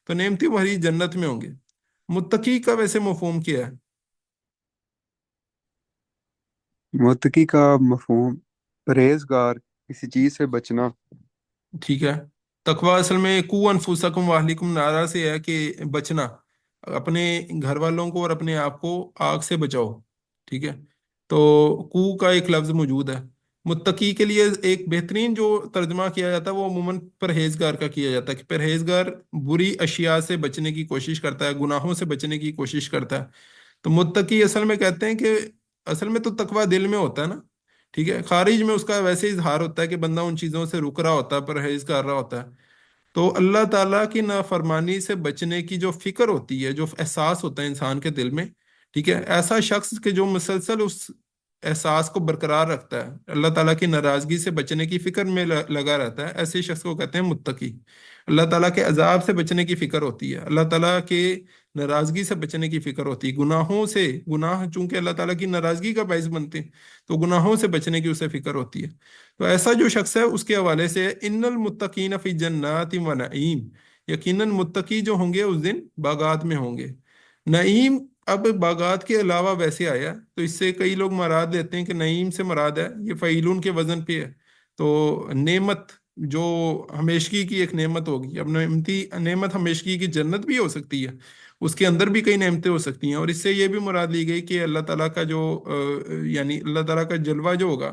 تو نعمتوں بھری جنت میں ہوں گے۔ متقی کا ویسے مفہوم کیا ہے؟ متقی کا مفہوم پرہیزگار، کسی چیز سے بچنا۔ ٹھیک ہے، تقوی اصل میں قو انفسکم واہلیکم نعرہ سے ہے کہ بچنا، اپنے گھر والوں کو اور اپنے آپ کو آگ سے بچاؤ، ٹھیک ہے۔ تو قو کا ایک لفظ موجود ہے۔ متقی کے لیے ایک بہترین جو ترجمہ کیا جاتا ہے وہ عموماً پرہیزگار کا کیا جاتا ہے کہ پرہیزگار بری اشیاء سے بچنے کی کوشش کرتا ہے، گناہوں سے بچنے کی کوشش کرتا ہے۔ تو متقی اصل میں کہتے ہیں کہ اصل میں تو تقوی دل میں ہوتا ہے نا، ٹھیک ہے، خارج میں اس کا ویسے اظہار ہوتا ہے کہ بندہ ان چیزوں سے رک رہا ہوتا ہے، پرہیز کر رہا ہوتا ہے۔ تو اللہ تعالیٰ کی نافرمانی سے بچنے کی جو فکر ہوتی ہے، جو احساس ہوتا ہے انسان کے دل میں، ٹھیک ہے، ایسا شخص کہ جو مسلسل اس احساس کو برقرار رکھتا ہے، اللہ تعالیٰ کی ناراضگی سے بچنے کی فکر میں لگا رہتا ہے، ایسے شخص کو کہتے ہیں متقی۔ اللہ تعالیٰ کے عذاب سے بچنے کی فکر ہوتی ہے، اللہ تعالیٰ کے ناراضگی سے بچنے کی فکر ہوتی ہے، گناہوں سے، گناہ چونکہ اللہ تعالیٰ کی ناراضگی کا باعث بنتے ہیں تو گناہوں سے بچنے کی اسے فکر ہوتی ہے۔ تو ایسا جو شخص ہے اس کے حوالے سے ان المتقین فی جنات و نعیم، یقیناً متقی جو ہوں گے اس دن باغات میں ہوں گے۔ نعیم اب باغات کے علاوہ ویسے آیا تو اس سے کئی لوگ مراد لیتے ہیں کہ نعیم سے مراد ہے یہ فعیلون کے وزن پہ ہے، تو نعمت جو ہمیشگی کی ایک نعمت ہوگی، اب نعمت ہمیشگی کی جنت بھی ہو سکتی ہے، اس کے اندر بھی کئی نعمتیں ہو سکتی ہیں، اور اس سے یہ بھی مراد لی گئی کہ اللہ تعالیٰ کا جو یعنی اللہ تعالیٰ کا جلوہ جو ہوگا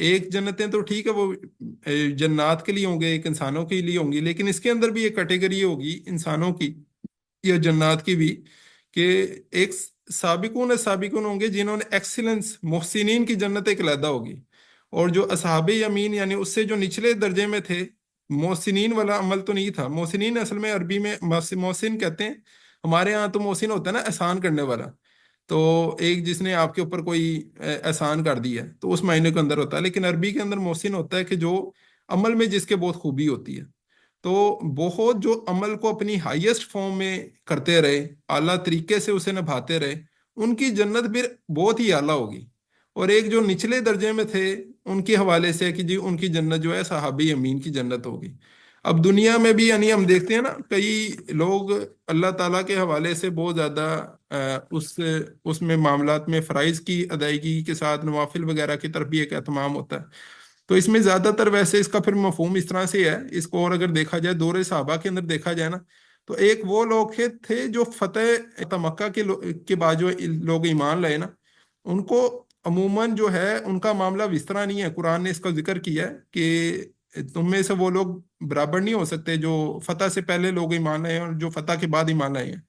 ایک جنتیں تو ٹھیک ہے وہ جنات کے لیے ہوں گے، ایک انسانوں کے لیے ہوں گی، لیکن اس کے اندر بھی ایک کیٹیگری ہوگی انسانوں کی یا جنات کی بھی، کہ ایک سابقون ہوں گے جنہوں نے ایکسیلنس، محسنین کی جنت ایک علیحدہ ہوگی، اور جو اصحاب یمین یعنی اس سے جو نچلے درجے میں تھے، محسنین والا عمل تو نہیں تھا۔ محسنین اصل میں عربی میں محسن کہتے ہیں، ہمارے ہاں تو محسن ہوتا ہے نا احسان کرنے والا، تو ایک جس نے آپ کے اوپر کوئی احسان کر دیا ہے تو اس معنی کے اندر ہوتا ہے، لیکن عربی کے اندر محسن ہوتا ہے کہ جو عمل میں جس کے بہت خوبی ہوتی ہے، تو بہت جو عمل کو اپنی ہائیسٹ فارم میں کرتے رہے، اعلیٰ طریقے سے اسے نبھاتے رہے، ان کی جنت پھر بہت ہی اعلیٰ ہوگی۔ اور ایک جو نچلے درجے میں تھے ان کے حوالے سے کہ جی ان کی جنت جو ہے صحابی امین کی جنت ہوگی۔ اب دنیا میں بھی یعنی ہم دیکھتے ہیں نا کئی لوگ اللہ تعالیٰ کے حوالے سے بہت زیادہ اس میں معاملات میں فرائض کی ادائیگی کے ساتھ نوافل وغیرہ کی طرف بھی ایک اہتمام ہوتا ہے، تو اس میں زیادہ تر ویسے اس کا پھر مفہوم اس طرح سے ہے، اس کو اور اگر دیکھا جائے دور صحابہ کے اندر دیکھا جائے نا، تو ایک وہ لوگ تھے جو فتح مکہ کے بعد جو لوگ ایمان لائے نا، ان کو عموماً جو ہے ان کا معاملہ اس طرح نہیں ہے، قرآن نے اس کا ذکر کیا ہے کہ تم میں سے وہ لوگ برابر نہیں ہو سکتے جو فتح سے پہلے لوگ ایمان لائے ہیں اور جو فتح کے بعد ایمان لائے ہیں،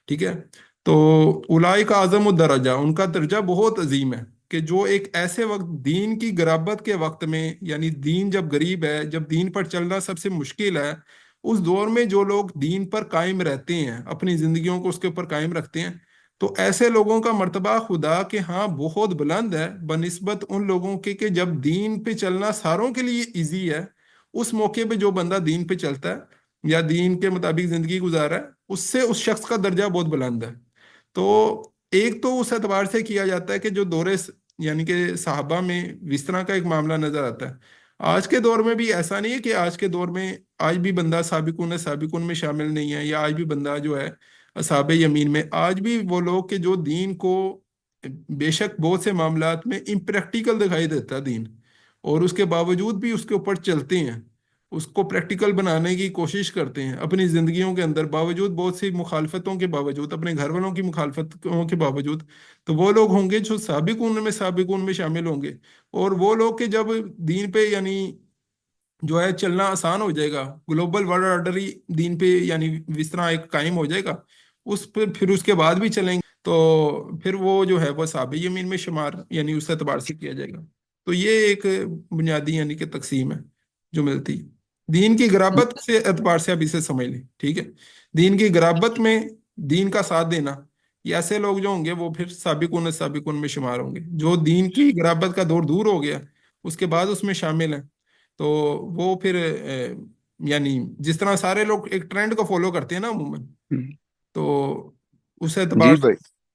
ٹھیک ہے؟ تو اولئک اعظم الدرجہ، ان کا درجہ بہت عظیم ہے، کہ جو ایک ایسے وقت دین کی غرابت کے وقت میں، یعنی دین جب غریب ہے، جب دین پر چلنا سب سے مشکل ہے، اس دور میں جو لوگ دین پر قائم رہتے ہیں، اپنی زندگیوں کو اس کے اوپر قائم رکھتے ہیں، تو ایسے لوگوں کا مرتبہ خدا کے ہاں بہت بلند ہے بنسبت ان لوگوں کے کہ جب دین پہ چلنا ساروں کے لیے ایزی ہے، اس موقع پہ جو بندہ دین پہ چلتا ہے یا دین کے مطابق زندگی گزارا ہے، اس سے اس شخص کا درجہ بہت بلند ہے۔ تو ایک تو اس اعتبار سے کیا جاتا ہے کہ جو یعنی کہ صحابہ میں اس طرح کا ایک معاملہ نظر آتا ہے۔ آج کے دور میں بھی ایسا نہیں ہے کہ آج کے دور میں آج بھی بندہ سابقون میں شامل نہیں ہے، یا آج بھی بندہ جو ہے اصحاب یمین میں، آج بھی وہ لوگ کہ جو دین کو بے شک بہت سے معاملات میں امپریکٹیکل دکھائی دیتا ہے دین، اور اس کے باوجود بھی اس کے اوپر چلتے ہیں، اس کو پریکٹیکل بنانے کی کوشش کرتے ہیں اپنی زندگیوں کے اندر، باوجود بہت سی مخالفتوں کے باوجود، اپنے گھر والوں کی مخالفتوں کے باوجود، تو وہ لوگ ہوں گے جو سابقون میں شامل ہوں گے۔ اور وہ لوگ کہ جب دین پہ یعنی جو ہے چلنا آسان ہو جائے گا، گلوبل ورلڈ آرڈر ہی دین پہ یعنی اس طرح ایک قائم ہو جائے گا، اس پہ پھر اس کے بعد بھی چلیں گے، تو پھر وہ جو ہے وہ صحابہ یمین میں شمار یعنی اس اعتبار سے کیا جائے گا۔ تو یہ ایک بنیادی یعنی کہ تقسیم ہے جو ملتی ہے دین کی غرابت سے اعتبار سے، اب اسے سمجھ لیں، ٹھیک ہے؟ دین کی غرابت میں دین کا ساتھ دینا، یہ ایسے لوگ جو ہوں گے وہ پھر سابقون میں شمار ہوں گے۔ جو دین کی غرابت کا دور دور ہو گیا اس کے بعد اس میں شامل ہیں، تو وہ پھر یعنی جس طرح سارے لوگ ایک ٹرینڈ کو فالو کرتے ہیں نا عموماً، تو اس اعتبار جی سے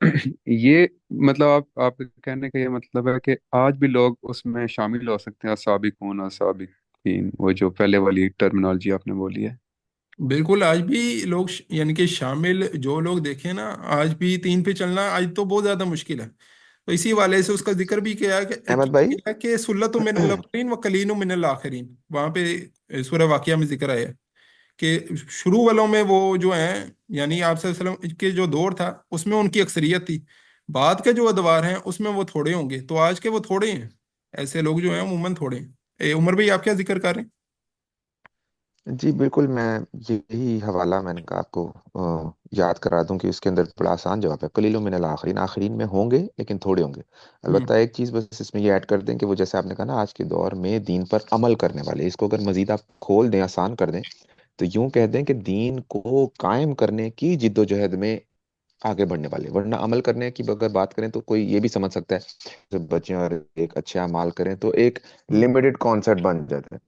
بھائی، یہ مطلب آپ کے کہنے کا یہ مطلب ہے کہ آج بھی لوگ اس میں شامل ہو سکتے ہیں، سابقون سابقین، وہ جو پہلے والی ٹرمینالوجی آپ نے بولی ہے؟ بالکل آج بھی لوگ یعنی کہ شامل جو لوگ دیکھیں نا، آج بھی دین پہ چلنا آج تو بہت زیادہ مشکل ہے، تو اسی والے سے اس کا ذکر بھی احمد بھائی، کیا کہ سلۃ من الاولین و قلیل من الآخرین، وہاں پہ سورہ واقعہ میں ذکر آیا ہے کہ شروع والوں میں وہ جو ہیں یعنی آپ صلی اللہ علیہ وسلم کے جو دور تھا اس میں ان کی اکثریت تھی، بعد کے جو ادوار ہیں اس میں وہ تھوڑے ہوں گے، تو آج کے وہ تھوڑے ہیں، ایسے لوگ جو ہیں عموماً تھوڑے ہیں۔ عمر بھائی آپ کیا ذکر کر رہے ہیں؟ جی بالکل، میں یہی حوالہ میں نے کہا آپ کو یاد کرا دوں کہ اس کے اندر بڑا آسان جواب ہے، قلیل من الآخرین، آخرین میں ہوں گے لیکن تھوڑے ہوں گے۔ ہوں البتہ ایک چیز بس اس میں یہ ایڈ کر دیں کہ وہ جیسے آپ نے کہا نا آج کے دور میں دین پر عمل کرنے والے، اس کو اگر مزید آپ کھول دیں، آسان کر دیں، تو یوں کہہ دیں کہ دین کو قائم کرنے کی جد و جہد میں آگے بڑھنے والے، ورنہ عمل کرنے کی اگر بات کریں تو کوئی یہ بھی سمجھ سکتا ہے جب بچیں اور ایک اچھے اعمال کریں تو ایک ہوں لمیٹڈ کانسیپٹ بن جاتا ہے۔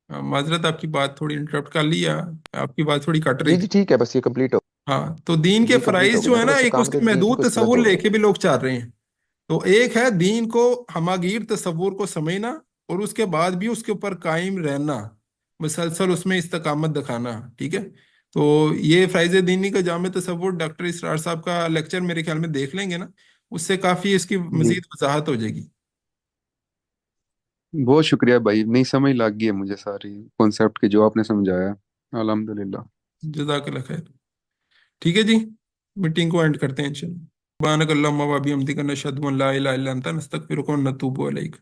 معذرت آپ کی بات تھوڑی انٹرپٹ کر لیا، آپ کی بات تھوڑی کٹ رہی جی تھی۔ جی ٹھیک ہے، بس یہ کمپلیٹ ہو، ہاں تو دین کے جی کمپلیٹ فرائض ہو گئی، جو میں ہے تو نا بس ایک اس کام کے کے دین محدود کو اس طرح تصور جوڑ لے رہا ہوں۔ کے بھی لوگ چاہ رہے ہیں، تو ایک ہے دین کو ہماگیر تصور کو سمجھنا اور اس کے بعد بھی اس کے اوپر قائم رہنا، مسلسل اس میں استقامت دکھانا، ٹھیک ہے؟ تو یہ فرائض دینی کا جامع تصور ڈاکٹر اسرار صاحب کا لیکچر میرے خیال میں دیکھ لیں گے نا، اس سے کافی اس کی جی مزید وضاحت ہو جائے گی۔ بہت شکریہ بھائی، نئی سمجھ لگ گئی ہے مجھے ساری کانسیپٹ کی جو آپ نے سمجھایا، الحمدللہ۔ جزاک اللہ خیر۔ ٹھیک ہے جی، میٹنگ کو اینڈ کرتے ہیں انشاءاللہ۔ سبحانک اللہم و بحمدک نشہد ان لا الہ الا انت نستغفرک و نتوب الیک۔